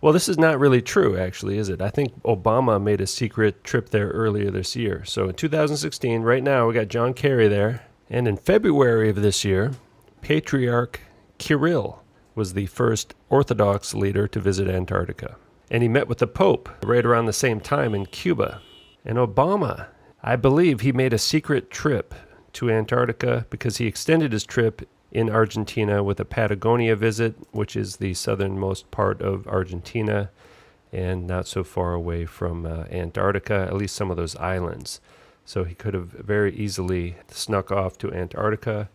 Well, this is not really true, actually, is it? I think Obama made a secret trip there earlier this year. So in 2016, right now, we got John Kerry there. And in February of this year, Patriarch Kirill was the first Orthodox leader to visit Antarctica. And he met with the Pope right around the same time in Cuba. And Obama, I believe he made a secret trip to Antarctica because he extended his trip in Argentina with a Patagonia visit, which is the southernmost part of Argentina and not so far away from Antarctica, at least some of those islands. So he could have very easily snuck off to Antarctica.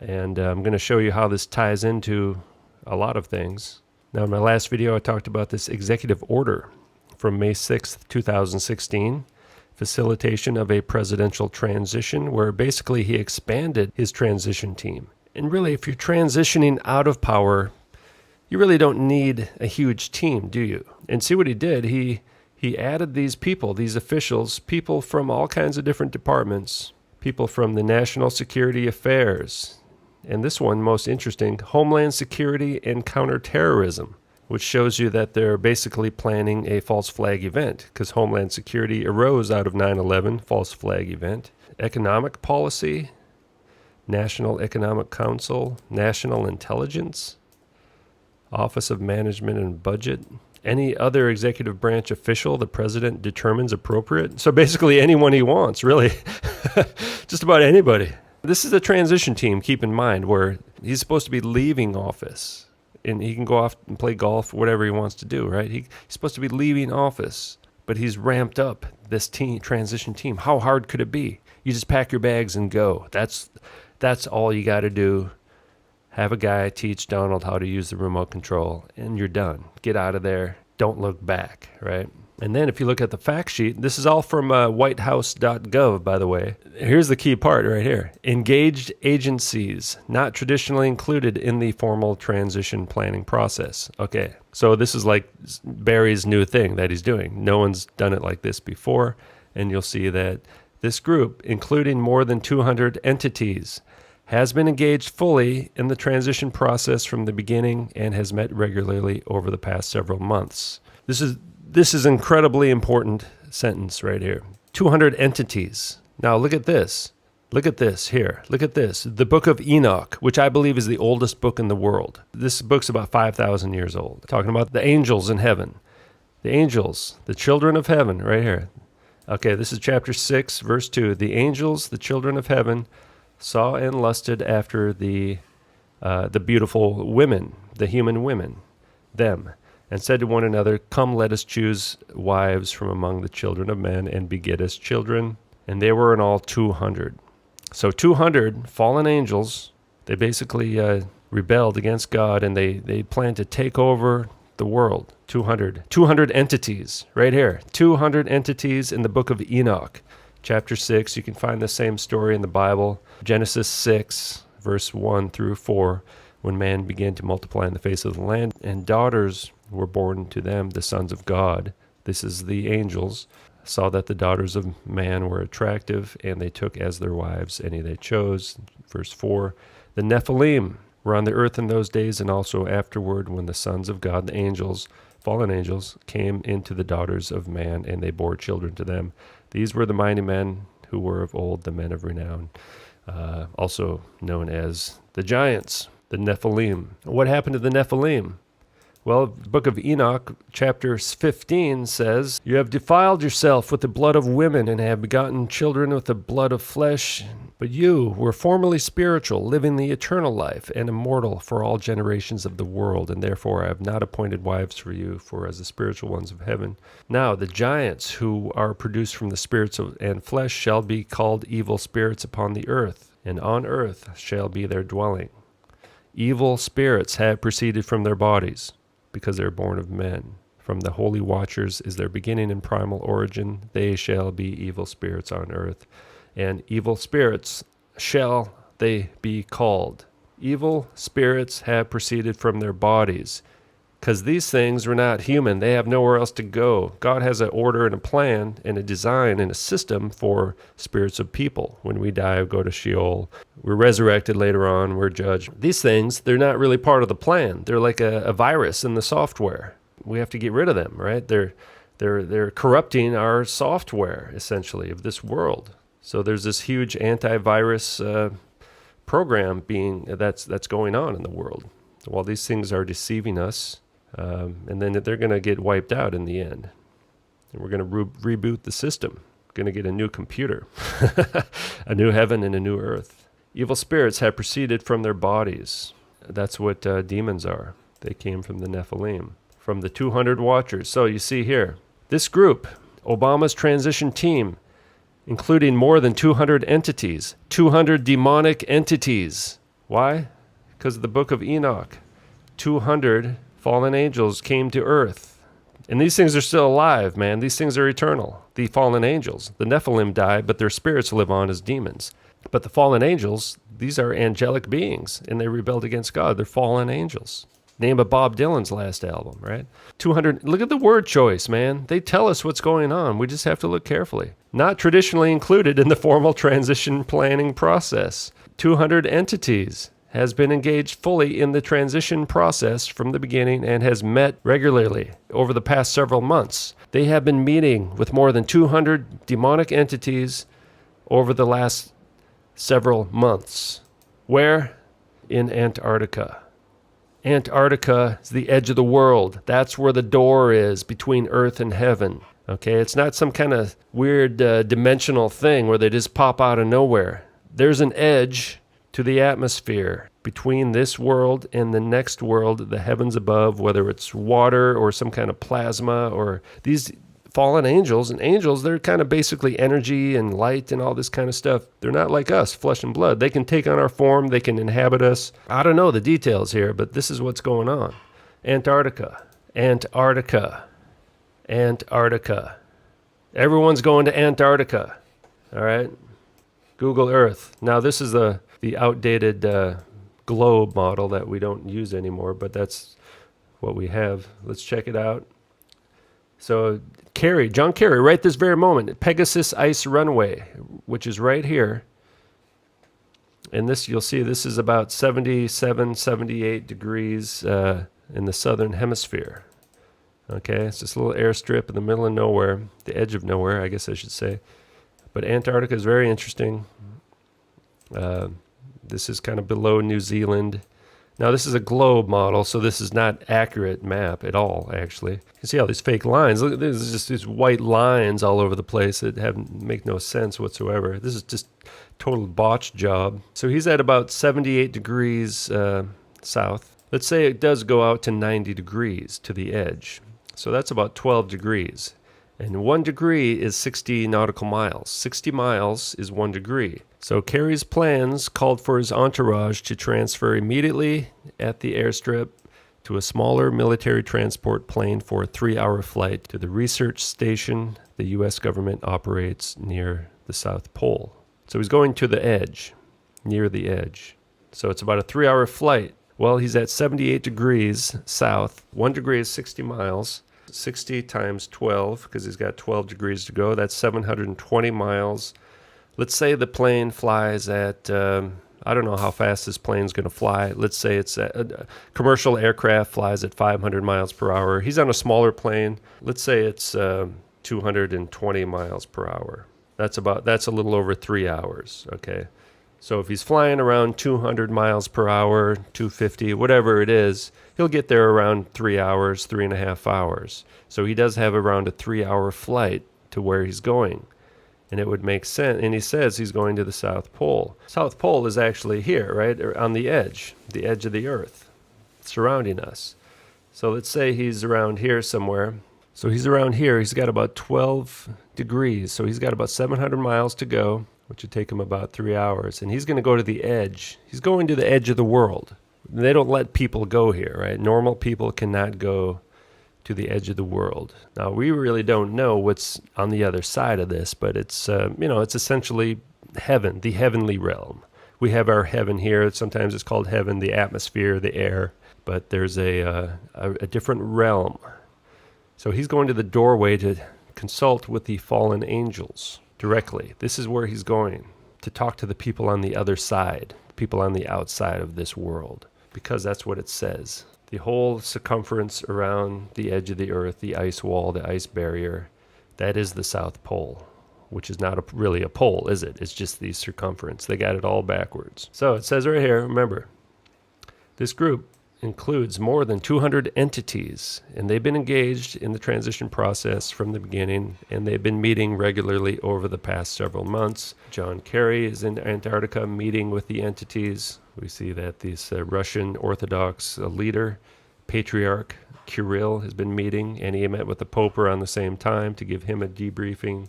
And I'm going to show you how this ties into a lot of things. Now, in my last video, I talked about this executive order from May 6th, 2016, facilitation of a presidential transition, where basically he expanded his transition team. And really, if you're transitioning out of power, you really don't need a huge team, do you? And see what he did. He added these people, these officials, people from all kinds of different departments, people from the National Security Affairs, and this one, most interesting, Homeland Security and Counterterrorism, which shows you that they're basically planning a false flag event, because Homeland Security arose out of 9/11, false flag event. Economic policy, National Economic Council, National Intelligence, Office of Management and Budget, any other executive branch official the president determines appropriate. So basically anyone he wants, really. Just about anybody. This is a transition team, keep in mind, where he's supposed to be leaving office. And he can go off and play golf, whatever he wants to do, right? He's supposed to be leaving office, but he's ramped up this transition team. How hard could it be? You just pack your bags and go. That's all you got to do. Have a guy teach Donald how to use the remote control, and you're done. Get out of there. Don't look back, right? And then if you look at the fact sheet, this is all from whitehouse.gov, by the way. Here's the key part right here. Engaged agencies, not traditionally included in the formal transition planning process. Okay, so this is like Barry's new thing that he's doing. No one's done it like this before, and you'll see that this group, including more than 200 entities, has been engaged fully in the transition process from the beginning and has met regularly over the past several months. This is incredibly important sentence right here. 200 entities. Now look at this. Look at this here. Look at this. The book of Enoch, which I believe is the oldest book in the world. This book's about 5,000 years old. Talking about the angels in heaven. The angels, the children of heaven, right here. Okay, this is chapter 6, verse 2. The angels, the children of heaven, saw and lusted after the beautiful women, the human women, them, and said to one another, come, let us choose wives from among the children of men and beget us children. And they were in all 200. So 200 fallen angels, they basically rebelled against God, and they planned to take over the world. 200 entities right here. 200 entities in the book of Enoch. Chapter 6, you can find the same story in the Bible. Genesis 6, verse 1 through 4, when man began to multiply in the face of the land, and daughters were born to them, the sons of God. This is the angels. Saw that the daughters of man were attractive, and they took as their wives any they chose. Verse 4, the Nephilim were on the earth in those days, and also afterward, when the sons of God, the angels, fallen angels, came into the daughters of man, and they bore children to them. These were the mighty men who were of old, the men of renown, also known as the giants, the Nephilim. What happened to the Nephilim? Well, the book of Enoch, chapter 15 says, you have defiled yourself with the blood of women and have begotten children with the blood of flesh. But you were formerly spiritual, living the eternal life, and immortal for all generations of the world. And therefore I have not appointed wives for you, for as the spiritual ones of heaven. Now the giants who are produced from the spirits and flesh shall be called evil spirits upon the earth, and on earth shall be their dwelling. Evil spirits have proceeded from their bodies, because they are born of men. From the holy watchers is their beginning and primal origin. They shall be evil spirits on earth, and evil spirits shall they be called. Evil spirits have proceeded from their bodies, because these things are not human. They have nowhere else to go. God has an order and a plan and a design and a system for spirits of people. When we die, we go to Sheol. We're resurrected later on. We're judged. These things, they're not really part of the plan. They're like a virus in the software. we have to get rid of them, right? They're corrupting our software, essentially, of this world. So there's this huge antivirus program that's going on in the world. While these things are deceiving us, and then they're going to get wiped out in the end. And we're going to reboot the system. Going to get a new computer, a new heaven and a new earth. Evil spirits have proceeded from their bodies. That's what demons are. They came from the Nephilim, from the 200 Watchers. So you see here, this group, Obama's transition team, including more than 200 entities, 200 demonic entities. Why? Because of the book of Enoch. 200 fallen angels came to earth. And these things are still alive, man. These things are eternal. The fallen angels. The Nephilim die, but their spirits live on as demons. But the fallen angels, these are angelic beings, and they rebelled against God. They're fallen angels. Name of Bob Dylan's last album, right? 200. Look at the word choice, man. They tell us what's going on. We just have to look carefully. Not traditionally included in the formal transition planning process. 200 entities has been engaged fully in the transition process from the beginning and has met regularly over the past several months. They have been meeting with more than 200 demonic entities over the last several months. Where? In Antarctica. Antarctica is the edge of the world. That's where the door is between earth and heaven. Okay, it's not some kind of weird dimensional thing where they just pop out of nowhere. There's an edge to the atmosphere between this world and the next world, the heavens above, whether it's water or some kind of plasma, or these fallen angels. And angels, they're kind of basically energy and light and all this kind of stuff. They're not like us, flesh and blood. They can take on our form. They can inhabit us. I don't know the details here, but this is what's going on. Antarctica. Antarctica. Antarctica. Everyone's going to Antarctica. All right? Google Earth. Now, this is the outdated globe model that we don't use anymore, but that's what we have. Let's check it out. So John Kerry, right this very moment, Pegasus Ice Runway, which is right here. And this, you'll see, this is about 77, 78 degrees in the southern hemisphere. Okay, it's this little airstrip in the middle of nowhere, the edge of nowhere, I guess I should say. But Antarctica is very interesting. This is kind of below New Zealand. Now, this is a globe model, so this is not accurate map at all, actually. You can see all these fake lines. Look, there's just these white lines all over the place that make no sense whatsoever. This is just total botched job. So he's at about 78 degrees south. Let's say it does go out to 90 degrees to the edge. So that's about 12 degrees. And 1 degree is 60 nautical miles. 60 miles is 1 degree. So Kerry's plans called for his entourage to transfer immediately at the airstrip to a smaller military transport plane for a 3-hour flight to the research station the U.S. government operates near the South Pole. So he's going to the edge, near the edge. So it's about a 3-hour flight. Well, he's at 78 degrees south. 1 degree is 60 miles. 60 times 12, because he's got 12 degrees to go. That's 720 miles. Let's say the plane flies at, I don't know how fast this plane's going to fly. Let's say it's a commercial aircraft flies at 500 miles per hour. He's on a smaller plane. Let's say it's 220 miles per hour. That's a little over 3 hours, okay? So if he's flying around 200 miles per hour, 250, whatever it is, he'll get there around 3 hours, 3.5 hours. So he does have around a 3-hour flight to where he's going. And it would make sense. And he says he's going to the South Pole. South Pole is actually here, right? On the edge of the earth, surrounding us. So let's say he's around here somewhere. So he's around here. He's got about 12 degrees. So he's got about 700 miles to go, which would take him about 3 hours. And he's going to go to the edge. He's going to the edge of the world. They don't let people go here, right? Normal people cannot go to the edge of the world. Now, we really don't know what's on the other side of this, but it's, it's essentially heaven, the heavenly realm. We have our heaven here. Sometimes it's called heaven, the atmosphere, the air, but there's a different realm. So he's going to the doorway to consult with the fallen angels directly. This is where he's going, to talk to the people on the other side, people on the outside of this world, because that's what it says. The whole circumference around the edge of the Earth, the ice wall, the ice barrier, that is the South Pole, which is not really a pole, is it? It's just the circumference. They got it all backwards. So it says right here, remember, this group includes more than 200 entities, and they've been engaged in the transition process from the beginning, and they've been meeting regularly over the past several months. John Kerry is in Antarctica meeting with the entities. We see that this Russian Orthodox leader, Patriarch Kirill, has been meeting, and he met with the Pope around the same time to give him a debriefing.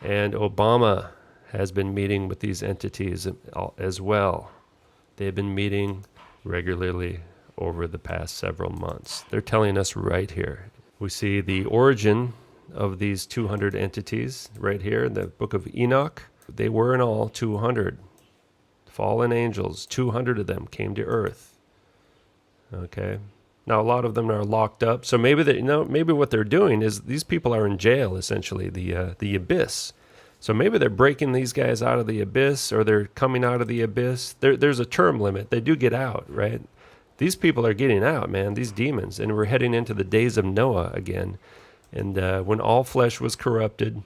And Obama has been meeting with these entities as well. They've been meeting regularly over the past several months. They're telling us right here. We see the origin of these 200 entities right here in the book of Enoch. They were in all 200 fallen angels. 200 of them came to earth. Okay. Now a lot of them are locked up. So maybe maybe what they're doing is these people are in jail, essentially, the abyss. So maybe they're breaking these guys out of the abyss, or they're coming out of the abyss. There's a term limit. They do get out, right? These people are getting out, man, these demons. And we're heading into the days of Noah again. And when all flesh was corrupted,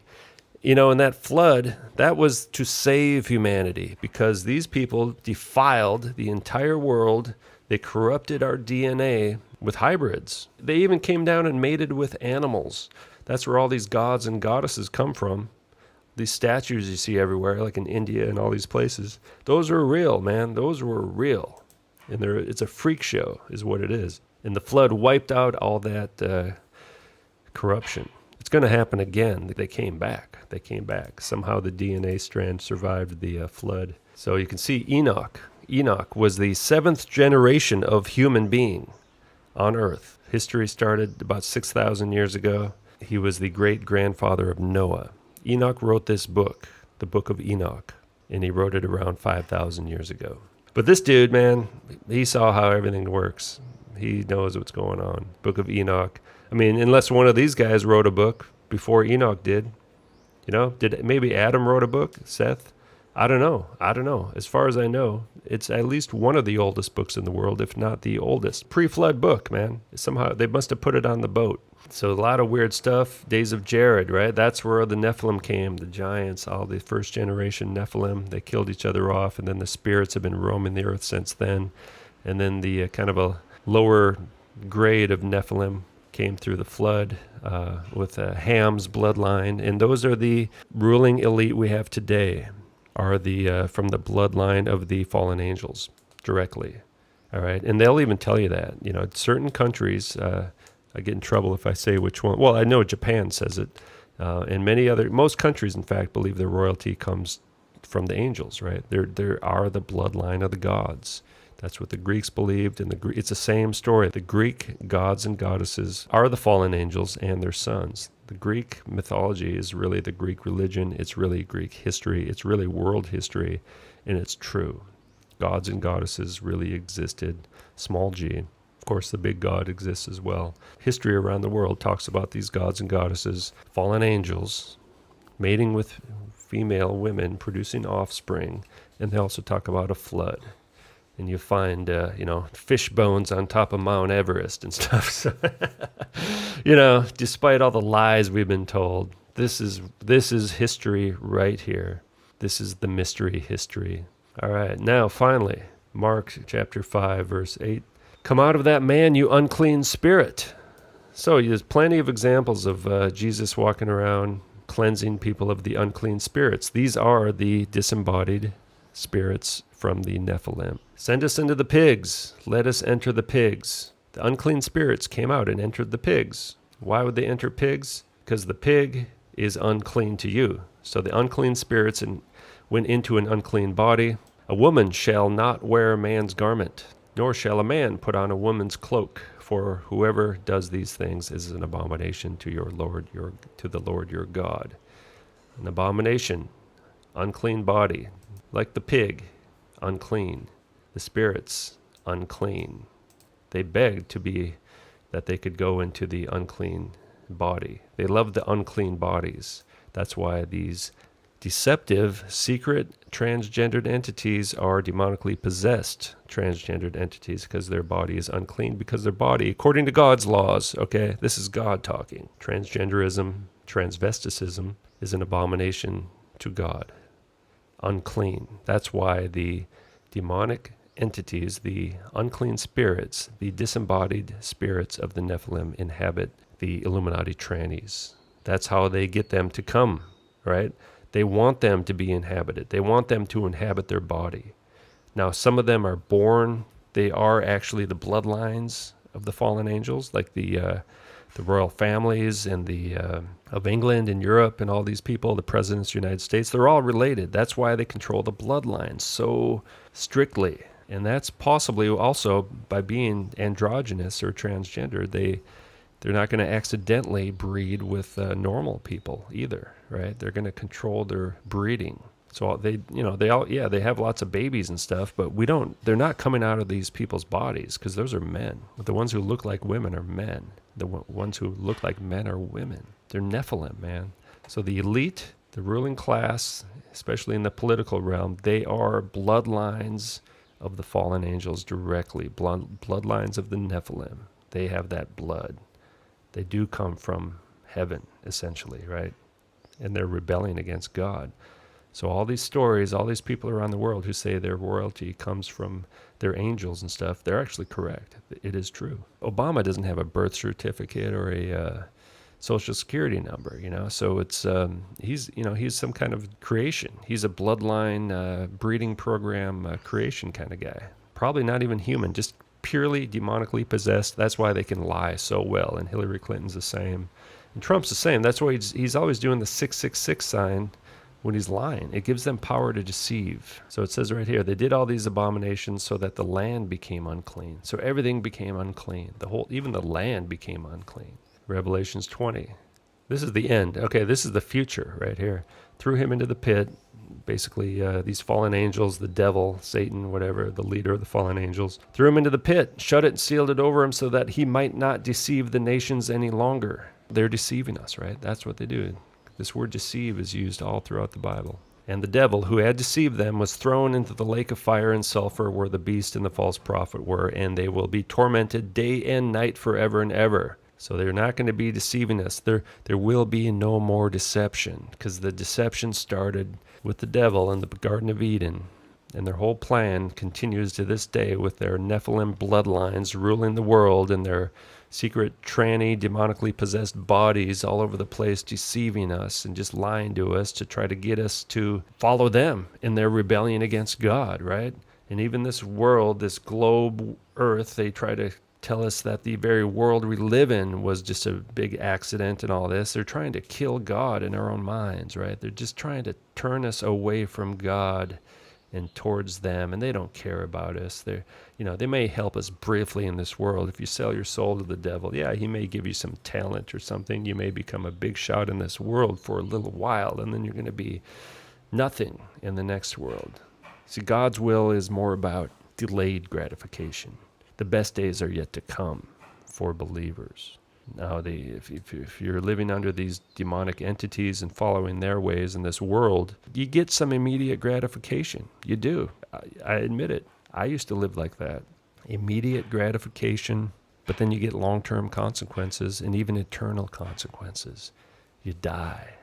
in that flood, that was to save humanity, because these people defiled the entire world. They corrupted our DNA with hybrids. They even came down and mated with animals. That's where all these gods and goddesses come from. These statues you see everywhere, like in India and all these places, those are real, man. Those were real. And it's a freak show is what it is. And the flood wiped out all that corruption. It's going to happen again. They came back. Somehow the DNA strand survived the flood. So you can see Enoch. Enoch was the 7th generation of human being on Earth. History started about 6,000 years ago. He was the great-grandfather of Noah. Enoch wrote this book, the Book of Enoch, and he wrote it around 5,000 years ago. But this dude, man, he saw how everything works. He knows what's going on. Book of Enoch. I mean, unless one of these guys wrote a book before Enoch did. Did maybe Adam wrote a book? Seth? I don't know. As far as I know, it's at least one of the oldest books in the world, if not the oldest. Pre-flood book, man. Somehow they must have put it on the boat. So a lot of weird stuff. Days of Jared, right? That's where the Nephilim came, the giants, all the first generation Nephilim. They killed each other off, and then the spirits have been roaming the earth since then. And then the kind of a lower grade of Nephilim came through the flood with Ham's bloodline. And those are the ruling elite we have today, are the from the bloodline of the fallen angels directly. All right. And they'll even tell you that, certain countries, I get in trouble if I say which one. Well, I know Japan says it. And most countries, in fact, believe their royalty comes from the angels, right? They are the bloodline of the gods. That's what the Greeks believed. And it's the same story. The Greek gods and goddesses are the fallen angels and their sons. The Greek mythology is really the Greek religion. It's really Greek history. It's really world history. And it's true. Gods and goddesses really existed, small g. Of course, the big God exists as well. History around the world talks about these gods and goddesses, fallen angels, mating with female women, producing offspring, and they also talk about a flood. And you find, fish bones on top of Mount Everest and stuff. So, despite all the lies we've been told, this is history right here. This is the mystery history. All right, now finally, Mark chapter 5, verse 8. Come out of that man, you unclean spirit. So there's plenty of examples of Jesus walking around cleansing people of the unclean spirits. These are the disembodied spirits from the Nephilim. Send us into the pigs. Let us enter the pigs. The unclean spirits came out and entered the pigs. Why would they enter pigs? Because the pig is unclean to you. So the unclean spirits went into an unclean body. A woman shall not wear a man's garment, nor shall a man put on a woman's cloak, for whoever does these things is an abomination to the Lord your God. An abomination, unclean body, like the pig, unclean. The spirits, unclean. They begged that they could go into the unclean body. They loved the unclean bodies. That's why these Deceptive, secret, transgendered entities are demonically possessed transgendered entities because their body is unclean because their body, according to God's laws, okay, this is God talking. Transgenderism, transvesticism is an abomination to God. Unclean. That's why the demonic entities, the unclean spirits, the disembodied spirits of the Nephilim inhabit the Illuminati trannies. That's how they get them to come, right? They want them to be inhabited. They want them to inhabit their body. Now, some of them are born. They are actually the bloodlines of the fallen angels, like the royal families and the of England and Europe and all these people, the presidents of the United States. They're all related. That's why they control the bloodlines so strictly. And that's possibly also by being androgynous or transgender. They're not going to accidentally breed with normal people either, right? They're going to control their breeding. So they have lots of babies and stuff, but they're not coming out of these people's bodies because those are men. The ones who look like women are men. The ones who look like men are women. They're Nephilim, man. So the elite, the ruling class, especially in the political realm, they are bloodlines of the fallen angels directly, bloodlines of the Nephilim. They have that blood. They do come from heaven, essentially, right? And they're rebelling against God. So all these stories, all these people around the world who say their royalty comes from their angels and stuff, they're actually correct. It is true. Obama doesn't have a birth certificate or a social security number, So it's he's some kind of creation. He's a bloodline breeding program creation kind of guy. Probably not even human, just purely demonically possessed. That's why they can lie so well. And Hillary Clinton's the same. And Trump's the same. That's why he's always doing the 666 sign when he's lying. It gives them power to deceive. So it says right here, they did all these abominations so that the land became unclean. So everything became unclean. Even the land became unclean. Revelations 20. This is the end. Okay, this is the future right here. Threw him into the pit. Basically, these fallen angels, the devil, Satan, whatever, the leader of the fallen angels, threw him into the pit, shut it and sealed it over him so that he might not deceive the nations any longer. They're deceiving us, right? That's what they do. This word deceive is used all throughout the Bible. And the devil, who had deceived them, was thrown into the lake of fire and sulfur where the beast and the false prophet were, and they will be tormented day and night forever and ever. So they're not going to be deceiving us. There will be no more deception, because the deception started with the devil in the Garden of Eden, and their whole plan continues to this day with their Nephilim bloodlines ruling the world and their secret tranny, demonically possessed bodies all over the place deceiving us and just lying to us to try to get us to follow them in their rebellion against God, right? And even this world, this globe Earth, they try to tell us that the very world we live in was just a big accident and all this. They're trying to kill God in our own minds, right? They're just trying to turn us away from God and towards them, and they don't care about us. They may help us briefly in this world. If you sell your soul to the devil, yeah, he may give you some talent or something. You may become a big shot in this world for a little while, and then you're going to be nothing in the next world. See, God's will is more about delayed gratification. The best days are yet to come for believers. Now, if you're living under these demonic entities and following their ways in this world, you get some immediate gratification. You do. I admit it. I used to live like that. Immediate gratification, but then you get long-term consequences and even eternal consequences. You die.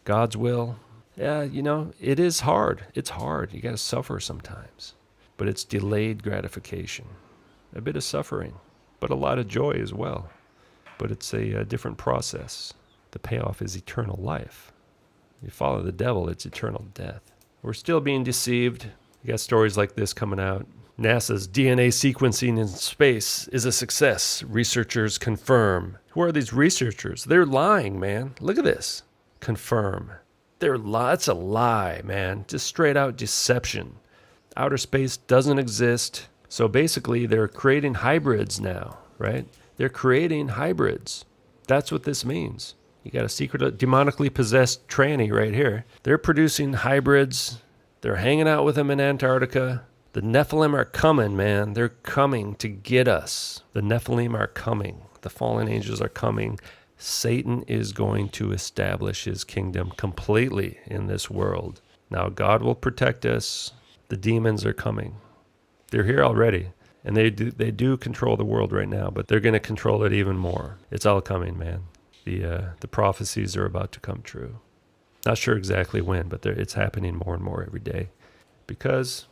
God's will, yeah, it is hard. It's hard. You got to suffer sometimes. But it's delayed gratification. A bit of suffering, but a lot of joy as well. But it's a different process. The payoff is eternal life. You follow the devil, it's eternal death. We're still being deceived. You got stories like this coming out. NASA's DNA sequencing in space is a success. Researchers confirm. Who are these researchers? They're lying, man. Look at this. Confirm. It's a lie, man. Just straight out deception. Outer space doesn't exist. So basically, they're creating hybrids now, right? They're creating hybrids. That's what this means. You got a secret, demonically possessed tranny right here. They're producing hybrids. They're hanging out with them in Antarctica. The Nephilim are coming, man. They're coming to get us. The Nephilim are coming. The fallen angels are coming. Satan is going to establish his kingdom completely in this world. Now, God will protect us. The demons are coming. They're here already, and they do control the world right now, but they're going to control it even more. It's all coming, man. The prophecies are about to come true. Not sure exactly when, but it's happening more and more every day, because